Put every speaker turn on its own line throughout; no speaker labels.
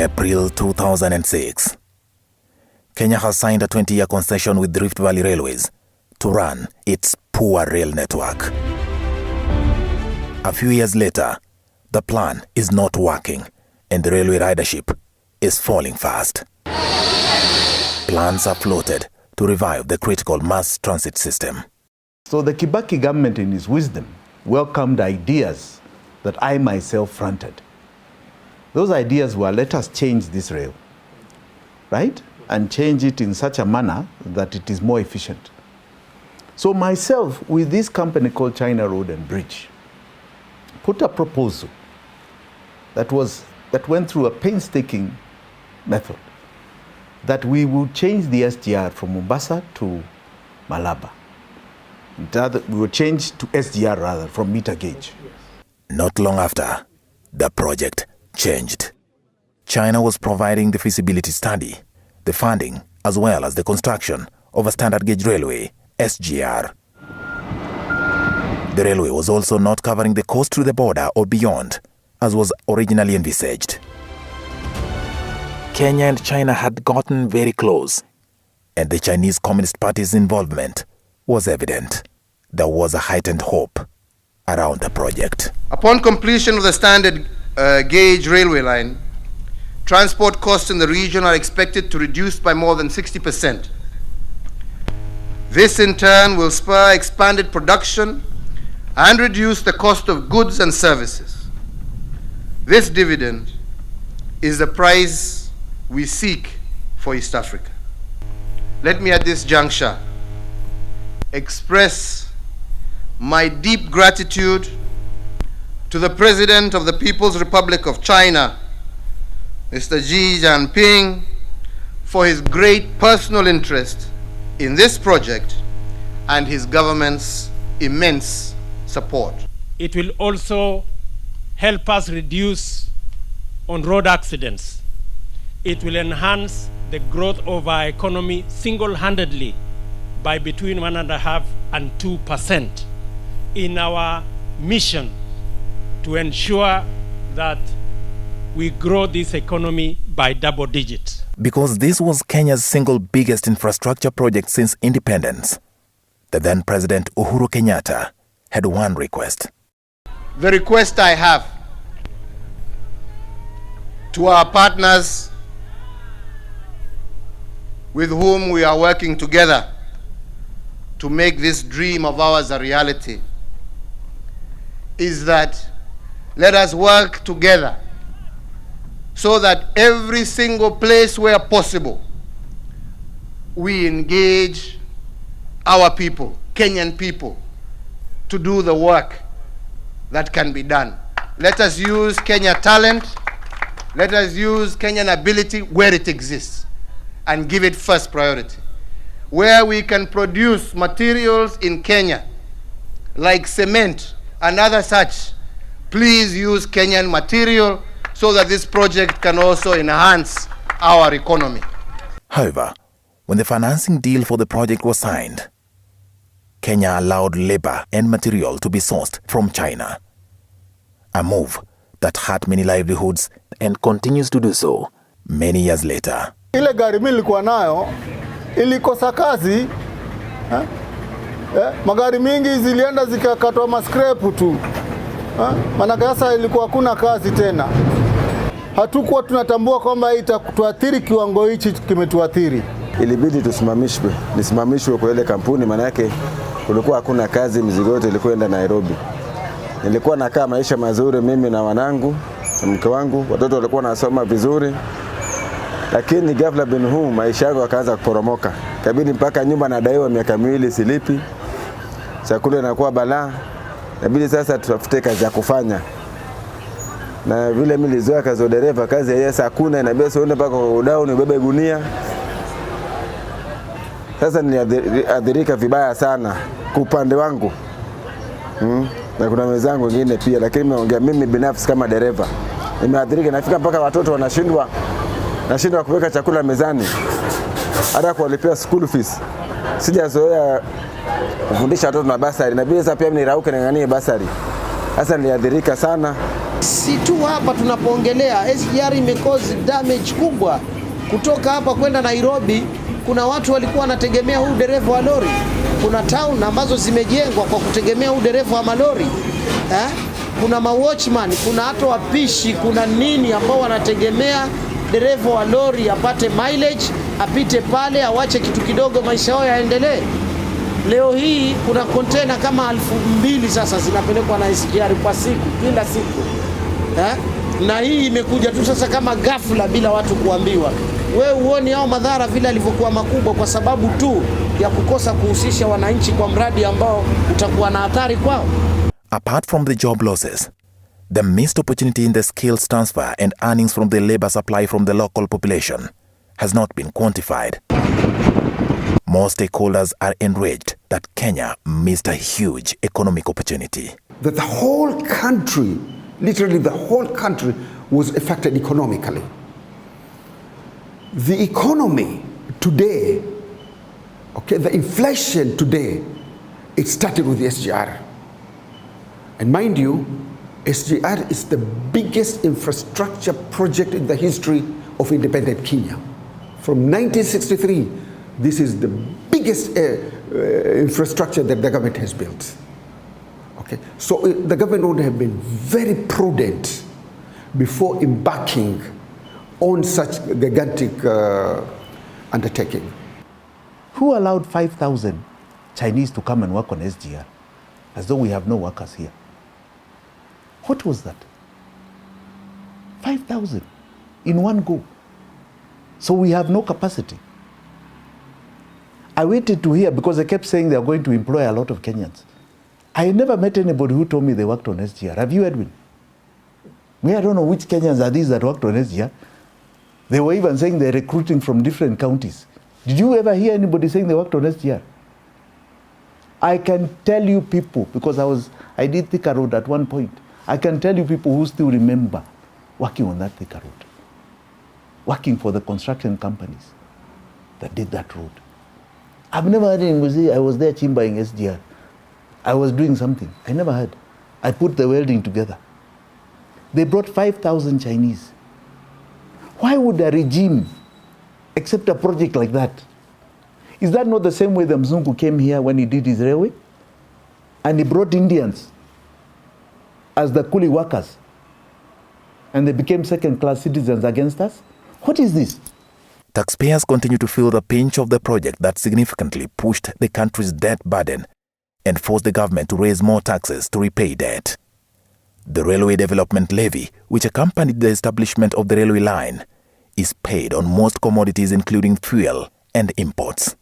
April 2006, Kenya has signed a 20-year concession with Rift Valley Railways to run its poor rail network. A few years later, the plan is not working and the railway ridership is falling fast. Plans are floated to revive the critical mass transit system.
So the Kibaki government, in its wisdom, welcomed ideas that I myself fronted. Those ideas were, let us change this rail, right? And change it in such a manner that it is more efficient. So myself, with this company called China Road and Bridge, put a proposal that went through a painstaking method, that we would change the SGR from Mombasa to Malaba. We would change to SGR rather, from meter gauge.
Not long after, the project changed. China was providing the feasibility study, the funding, as well as the construction of a standard gauge railway, SGR. The railway was also not covering the coast to the border or beyond, as was originally envisaged. Kenya and China had gotten very close, and the Chinese Communist Party's involvement was evident. There was a heightened hope around the project.
Upon completion of the standard gauge railway line, transport costs in the region are expected to reduce by more than 60%. This in turn will spur expanded production and reduce the cost of goods and services. This dividend is the prize we seek for East Africa. Let me at this juncture express my deep gratitude to the President of the People's Republic of China, Mr. Xi Jinping, for his great personal interest in this project and his government's immense support.
It will also help us reduce on road accidents. It will enhance the growth of our economy single-handedly by between 1.5% and 2% in our mission to ensure that we grow this economy by double digits.
Because this was Kenya's single biggest infrastructure project since independence, the then President Uhuru Kenyatta had one request.
The request I have to our partners with whom we are working together to make this dream of ours a reality is that let us work together so that every single place where possible we engage our people, Kenyan people, to do the work that can be done. Let us use Kenya talent, let us use Kenyan ability where it exists and give it first priority. Where we can produce materials in Kenya like cement and other such, please use Kenyan material so that this project can also enhance our economy.
However, when the financing deal for the project was signed, Kenya allowed labor and material to be sourced from China, a move that hurt many livelihoods and continues to do so many years later.
Ile gari mimi nilikuwa nayo ilikosa kazi. Magari mingi zilienda zikakatwa mascrap tu. Maana sasa ilikuwa hakuna kazi tena. Hatukuwa tunatambua kwamba itatuathiri kiwango hichi kimetuathiri.
Ilibidi nisimamishwe kwa ile kampuni, maana yake kulikuwa hakuna kazi, mizigo yote ilikuwa enda Nairobi. Nilikuwa nakaa maisha mazuri mimi na wanangu, mke wangu, watoto walikuwa nasoma vizuri. Lakini ghafla bin huu maisha yangu yakaanza kuporomoka. Kabidi mpaka nyumba nadaiwa miaka 2 silipi. Chakula inakuwa balaa. Inabidi sasa tutafute kazi ya kufanya. Na vile mimi nilizoea kazi ya dereva, kazi ya yesa hakuna, inabidi uende mpaka udao ubebe gunia. Sasa niliadhirika vibaya sana kwa upande wangu. Na kuna wenzangu wengine pia, lakini naongea mimi binafsi kama dereva. Nimeadhirika, nafika mpaka watoto wanashindwa kuweka chakula mezani, hata kuwalipia school fees. Sijazoea kufundisha watoto na basari, inabidi sasa pia nirauke ning'anie basari. Sasa niliadhirika sana.
Si tu hapa tunapoongelea, SGR imecause damage kubwa. Kutoka hapa kwenda Nairobi, kuna watu walikuwa wanategemea huu dereva wa lori. Kuna town ambazo zimejengwa kwa kutegemea huu dereva wa malori. Kuna watchman, kuna hata wapishi, kuna nini ambao wanategemea dereva wa lori apate mileage, apite pale, awache kitu kidogo, maisha yao yaendelee. Leo hii kuna container kama 2000 sasa zinapelekwa na SGR kwa siku, kila siku. Na hii imekuja tu sasa kama ghafla bila watu kuambiwa. Wewe uone hao madhara vile alivyokuwa makubwa kwa sababu tu ya kukosa kuhusisha wananchi kwa mradi ambao utakuwa na athari kwao.
Apart from the job losses, the missed opportunity in the skills transfer and earnings from the labor supply from the local population has not been quantified. More stakeholders are enraged that Kenya missed a huge economic opportunity.
That the whole country, literally the whole country, was affected economically. The economy today, okay, the inflation today, it started with the SGR. And mind you, SGR is the biggest infrastructure project in the history of independent Kenya. From 1963, this is the biggest infrastructure that the government has built. Okay, so the government would have been very prudent before embarking on such gigantic undertaking.
Who allowed 5,000 Chinese to come and work on SGR as though we have no workers here? What was that? 5,000 in one go. So we have no capacity. I waited to hear because they kept saying they are going to employ a lot of Kenyans. I never met anybody who told me they worked on SGR. Have you, Edwin? I don't know which Kenyans are these that worked on SGR. They were even saying they're recruiting from different counties. Did you ever hear anybody saying they worked on SGR? I can tell you people, because I did Thika Road at one point. I can tell you people who still remember working on that Thika Road, working for the construction companies that did that road. I've never heard anybody say I was there chimbaying SGR. I was doing something. I never heard. I put the welding together. They brought 5,000 Chinese. Why would a regime accept a project like that? Is that not the same way the Mzungu came here when he did his railway? And he brought Indians as the coolie workers. And they became second-class citizens against us? What is this?
Taxpayers continue to feel the pinch of the project that significantly pushed the country's debt burden and forced the government to raise more taxes to repay debt. The Railway Development Levy, which accompanied the establishment of the railway line, is paid on most commodities including fuel and imports.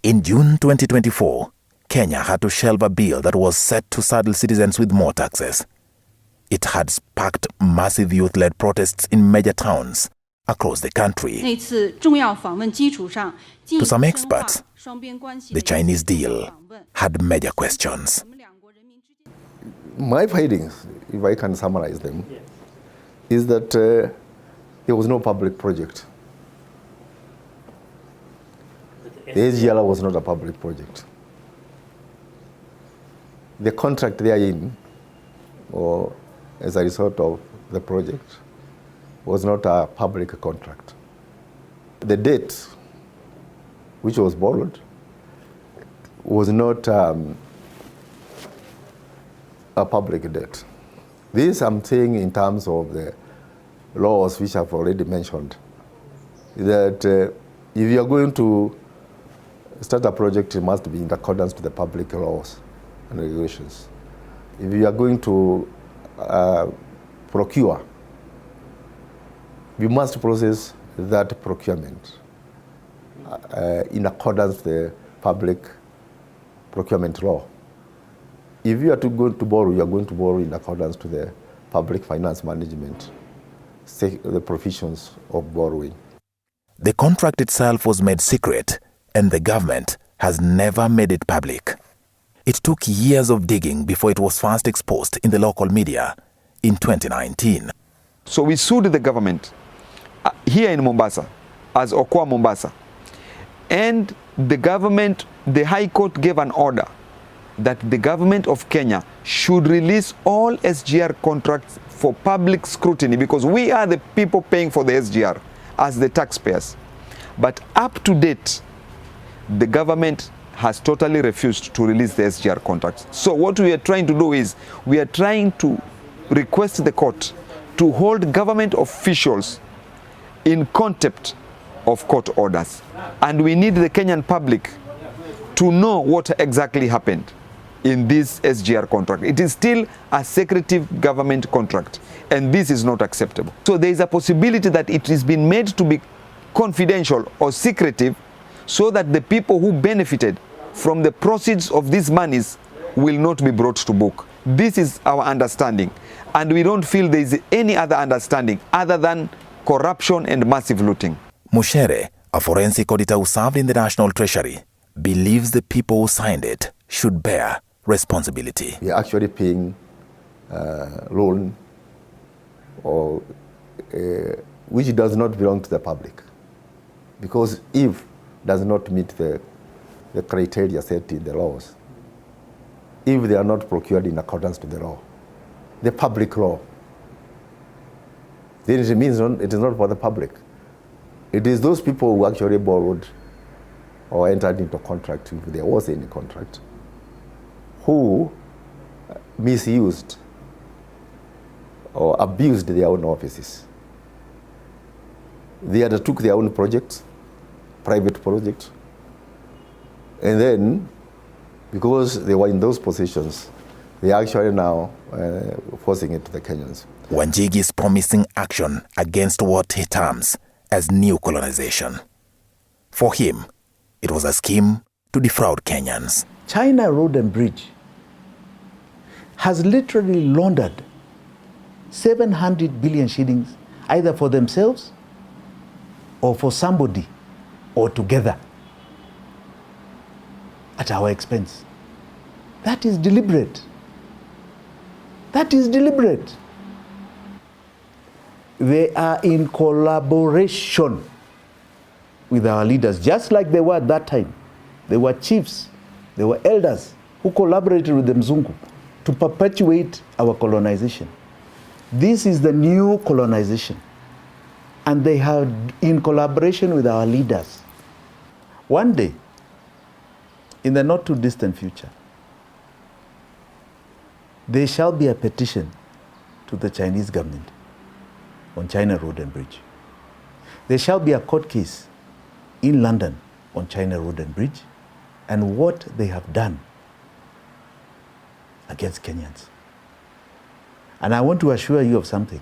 In June 2024, Kenya had to shelve a bill that was set to saddle citizens with more taxes. It had sparked massive youth-led protests in major towns across the country. To some experts, the Chinese deal had major questions.
My findings, if I can summarize them, is that there was no public project. The SGR was not a public project. The contract therein, or as a result of the project, was not a public contract. The debt, which was borrowed, was not a public debt. This I'm saying in terms of the laws which I've already mentioned, that if you are going to start a project, it must be in accordance to the public laws and regulations. If you are going to procure, you must process that procurement in accordance with the public procurement law. If you are going to borrow, you are going to borrow in accordance to the public finance management, the provisions of borrowing.
The contract itself was made secret, and the government has never made it public. It took years of digging before it was first exposed in the local media in 2019.
So we sued the government here in Mombasa as Okoa Mombasa. And the government, the High Court gave an order that the government of Kenya should release all SGR contracts for public scrutiny, because we are the people paying for the SGR as the taxpayers. But up to date, the government has totally refused to release the SGR contracts. So what we are trying to do is, we are trying to request the court to hold government officials in contempt of court orders. And we need the Kenyan public to know what exactly happened in this SGR contract. It is still a secretive government contract, and this is not acceptable. So there is a possibility that it has been made to be confidential or secretive, so that the people who benefited from the proceeds of these monies will not be brought to book. This is our understanding, and we don't feel there is any other understanding other than corruption and massive looting.
Mushere, a forensic auditor who served in the National Treasury, believes the people who signed it should bear responsibility.
We are actually paying loan or which does not belong to the public, because if does not meet the criteria set in the laws, if they are not procured in accordance to the law, the public law, then it means it is not for the public. It is those people who actually borrowed or entered into contract, if there was any contract, who misused or abused their own offices. They undertook their own projects, private projects, and then, because they were in those positions, they are actually now forcing it to the Kenyans.
Wanjigi is promising action against what he terms as new colonization. For him, it was a scheme to defraud Kenyans.
China Road and Bridge has literally laundered 700 billion shillings, either for themselves or for somebody or together, at our expense. That is deliberate. That is deliberate. They are in collaboration with our leaders, just like they were at that time. They were chiefs, they were elders who collaborated with the Mzungu to perpetuate our colonization. This is the new colonization, and they are in collaboration with our leaders. One day, in the not too distant future, there shall be a petition to the Chinese government on China Road and Bridge. There shall be a court case in London on China Road and Bridge and what they have done against Kenyans. And I want to assure you of something.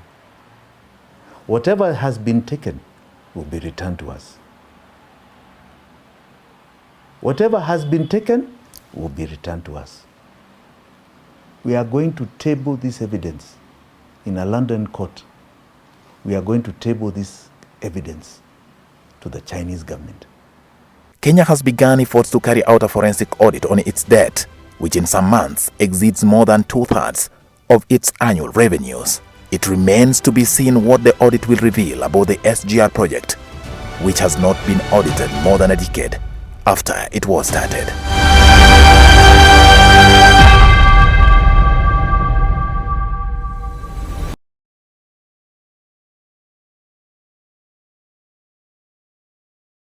Whatever has been taken will be returned to us. Whatever has been taken will be returned to us. We are going to table this evidence in a London court. We are going to table this evidence to the Chinese government.
Kenya has begun efforts to carry out a forensic audit on its debt, which in some months exceeds more than 2/3 of its annual revenues. It remains to be seen what the audit will reveal about the SGR project, which has not been audited more than a decade after it was started.